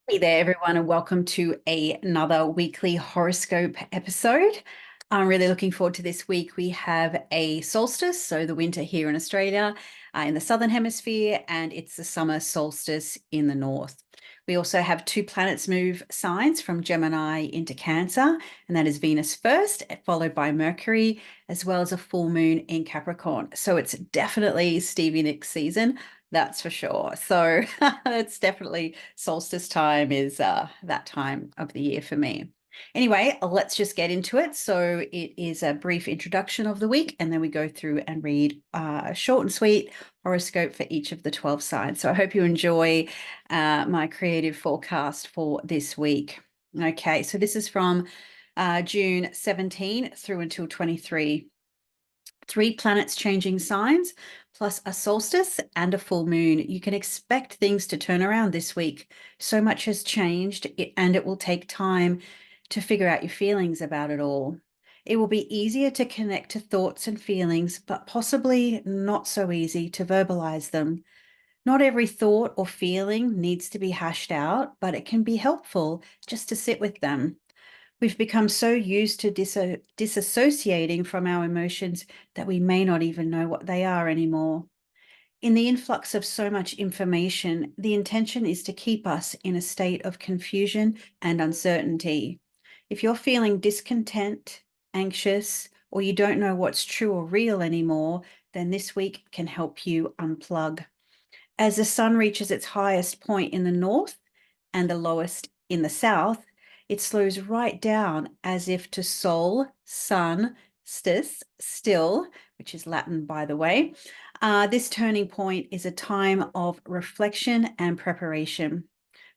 Hey there, everyone, and welcome to another weekly horoscope episode. I'm really looking forward to this week. We have a solstice, so the winter here in Australia, in the southern hemisphere, and it's the summer solstice in the north. We also have two planets move signs from Gemini into Cancer, and that is Venus first, followed by Mercury, as well as a full moon in Capricorn. So it's definitely Stevie Nicks season. That's for sure. So it's definitely solstice time is that time of the year for me. Anyway, let's just get into it. So it is a brief introduction of the week, and then we go through and read a short and sweet horoscope for each of the 12 signs. So I hope you enjoy my creative forecast for this week. Okay, so this is from June 17 through until 23. Three planets changing signs, plus a solstice and a full moon. You can expect things to turn around this week. So much has changed, and it will take time to figure out your feelings about it all. It will be easier to connect to thoughts and feelings, but possibly not so easy to verbalize them. Not every thought or feeling needs to be hashed out, but it can be helpful just to sit with them. We've become so used to disassociating from our emotions that we may not even know what they are anymore. In the influx of so much information, the intention is to keep us in a state of confusion and uncertainty. If you're feeling discontent, anxious, or you don't know what's true or real anymore, then this week can help you unplug. As the sun reaches its highest point in the north and the lowest in the south, it slows right down as if to sol, sun, stis, still, which is Latin, by the way. This turning point is a time of reflection and preparation.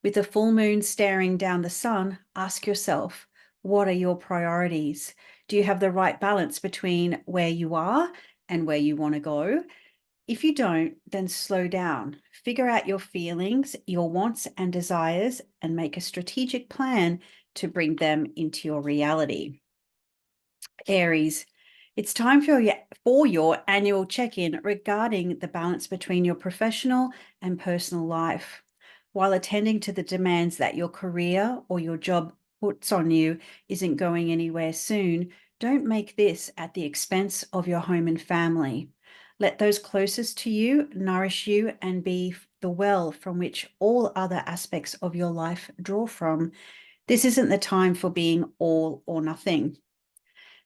With the full moon staring down the sun, ask yourself, what are your priorities? Do you have the right balance between where you are and where you want to go? If you don't, then slow down. Figure out your feelings, your wants and desires, and make a strategic plan to bring them into your reality. Aries, it's time for your annual check-in regarding the balance between your professional and personal life. While attending to the demands that your career or your job puts on you isn't going anywhere soon, don't make this at the expense of your home and family. Let those closest to you nourish you and be the well from which all other aspects of your life draw from. This isn't the time for being all or nothing.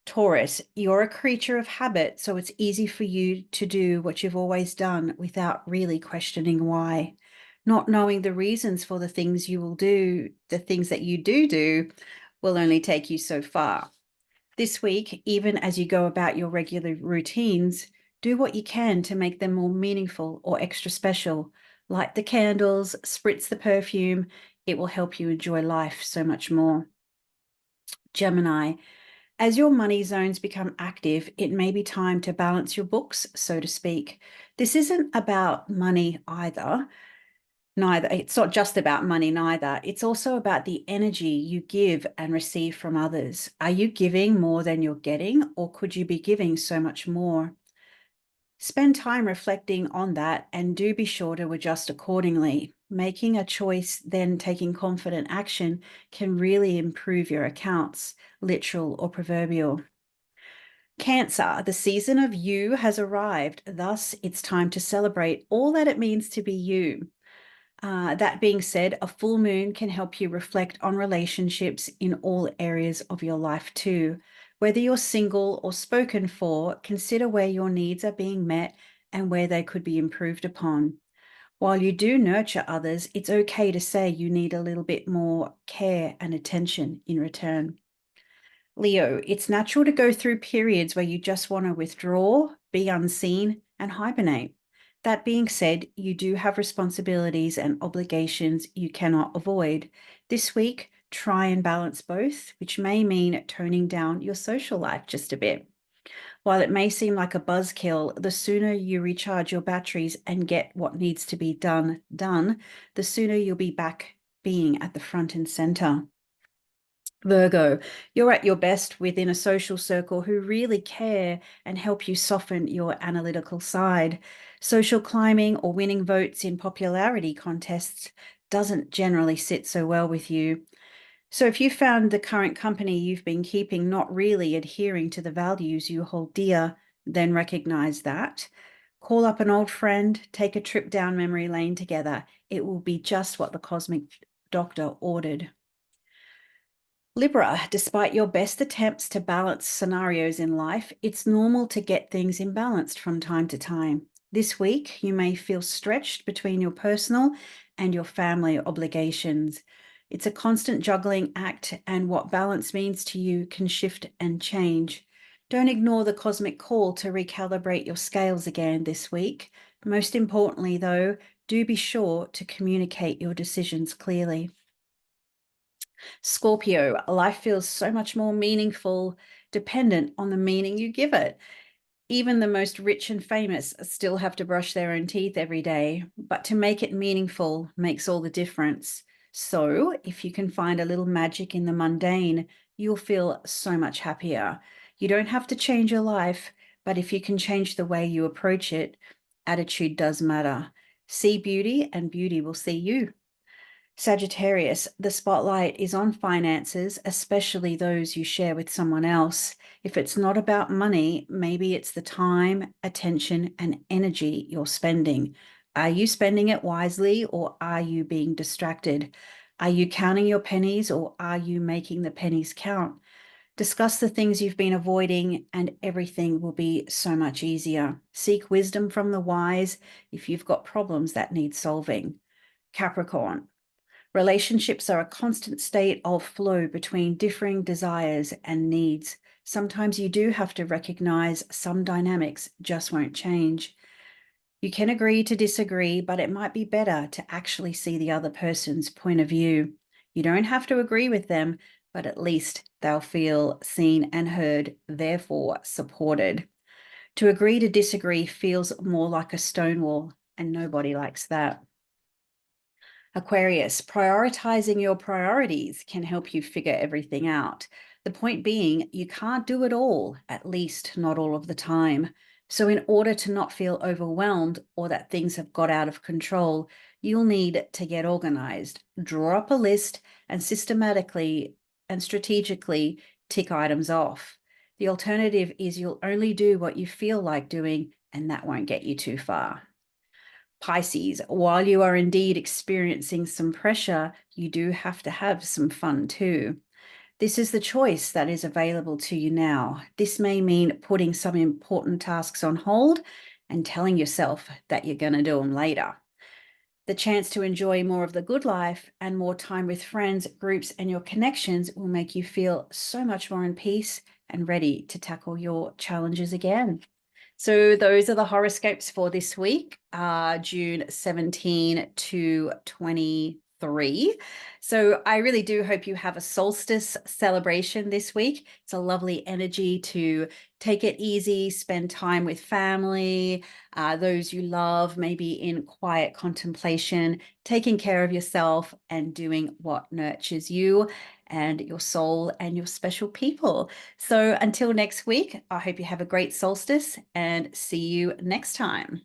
Taurus, you're a creature of habit, so it's easy for you to do what you've always done without really questioning why. Not knowing the reasons for the things you will do, the things that you do, will only take you so far. This week, even as you go about your regular routines, do what you can to make them more meaningful or extra special. Light the candles, spritz the perfume. It will help you enjoy life so much more. Gemini, as your money zones become active, it may be time to balance your books, so to speak. This isn't about money either. Neither. It's not just about money, neither. It's also about the energy you give and receive from others. Are you giving more than you're getting, or could you be giving so much more? Spend time reflecting on that and do be sure to adjust accordingly. Making a choice, then taking confident action can really improve your accounts, literal or proverbial. Cancer, the season of you has arrived. Thus, it's time to celebrate all that it means to be you. That being said, a full moon can help you reflect on relationships in all areas of your life too. Whether you're single or spoken for, consider where your needs are being met and where they could be improved upon. While you do nurture others, it's okay to say you need a little bit more care and attention in return. Leo, it's natural to go through periods where you just want to withdraw, be unseen, and hibernate. That being said, you do have responsibilities and obligations you cannot avoid. This week, try and balance both, which may mean toning down your social life just a bit. While it may seem like a buzzkill, the sooner you recharge your batteries and get what needs to be done, the sooner you'll be back being at the front and center. Virgo, you're at your best within a social circle who really care and help you soften your analytical side. Social climbing or winning votes in popularity contests doesn't generally sit so well with you. So if you found the current company you've been keeping not really adhering to the values you hold dear, then recognize that. Call up an old friend, take a trip down memory lane together. It will be just what the cosmic doctor ordered. Libra, despite your best attempts to balance scenarios in life, it's normal to get things imbalanced from time to time. This week, you may feel stretched between your personal and your family obligations. It's a constant juggling act, and what balance means to you can shift and change. Don't ignore the cosmic call to recalibrate your scales again this week. Most importantly, though, do be sure to communicate your decisions clearly. Scorpio, life feels so much more meaningful, dependent on the meaning you give it. Even the most rich and famous still have to brush their own teeth every day, but to make it meaningful makes all the difference. So, if you can find a little magic in the mundane, you'll feel so much happier. You don't have to change your life, but if you can change the way you approach it, attitude does matter. See beauty, and beauty will see you. Sagittarius, the spotlight is on finances, especially those you share with someone else. If it's not about money, maybe it's the time, attention, and energy you're spending. Are you spending it wisely, or are you being distracted? Are you counting your pennies, or are you making the pennies count? Discuss the things you've been avoiding, and everything will be so much easier. Seek wisdom from the wise if you've got problems that need solving. Capricorn, relationships are a constant state of flow between differing desires and needs. Sometimes you do have to recognize some dynamics just won't change. You can agree to disagree, but it might be better to actually see the other person's point of view. You don't have to agree with them, but at least they'll feel seen and heard, therefore supported. To agree to disagree feels more like a stonewall, and nobody likes that. Aquarius, prioritizing your priorities can help you figure everything out. The point being, you can't do it all, at least not all of the time. So, in order to not feel overwhelmed or that things have got out of control, you'll need to get organized. Draw up a list and systematically and strategically tick items off. The alternative is you'll only do what you feel like doing, and that won't get you too far. Pisces, while you are indeed experiencing some pressure, you do have to have some fun too. This is the choice that is available to you now. This may mean putting some important tasks on hold and telling yourself that you're going to do them later. The chance to enjoy more of the good life and more time with friends, groups, and your connections will make you feel so much more in peace and ready to tackle your challenges again. So those are the horoscopes for this week, June 17 to 23. So I really do hope you have a solstice celebration this week. It's a lovely energy to take it easy, spend time with family, those you love, maybe in quiet contemplation, taking care of yourself and doing what nurtures you and your soul and your special people. So until next week, I hope you have a great solstice and see you next time.